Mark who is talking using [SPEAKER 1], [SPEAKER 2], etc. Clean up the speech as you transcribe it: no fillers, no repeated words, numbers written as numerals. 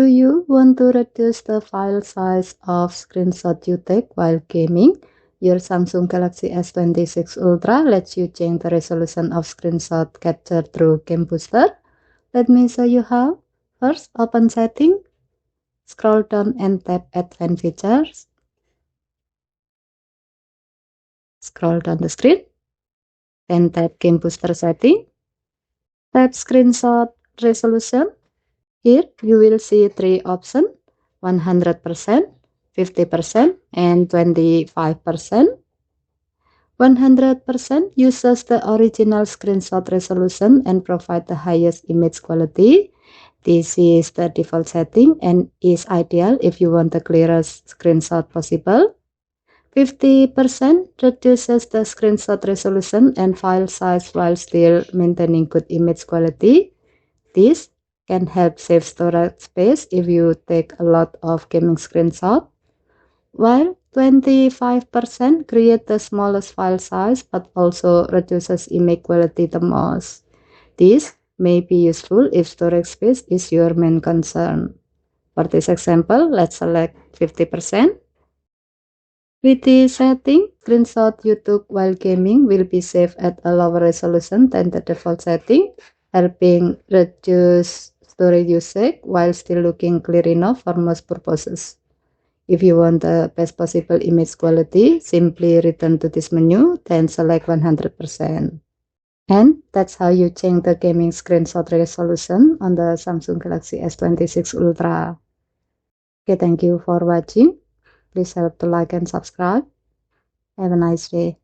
[SPEAKER 1] Do you want to reduce the file size of screenshot you take while gaming? Your Samsung Galaxy S26 Ultra lets you change the resolution of screenshot captured through Game Booster. Let me show you how. First, open Setting, scroll down and tap Advanced Features. Scroll down the screen, then tap Game Booster Setting. Tap Screenshot Resolution. Here you will see three options: 100%, 50%, and 25%. 100% uses the original screenshot resolution and provide the highest image quality. This is the default setting and is ideal if you want the clearest screenshot possible. 50% reduces the screenshot resolution and file size while still maintaining good image quality. This can help save storage space if you take a lot of gaming screenshots, while 25% create the smallest file size but also reduces image quality the most. This may be useful if storage space is your main concern. For this example, let's select 50%. With this setting, screenshot you took while gaming will be saved at a lower resolution than the default setting, helping reduce storage usage while still looking clear enough for most purposes. If you want the best possible image quality, simply return to this menu, then select 100%. And that's how you change the gaming screenshot resolution on the Samsung Galaxy S26 Ultra. Okay, thank you for watching. Please help to like and subscribe. Have a nice day.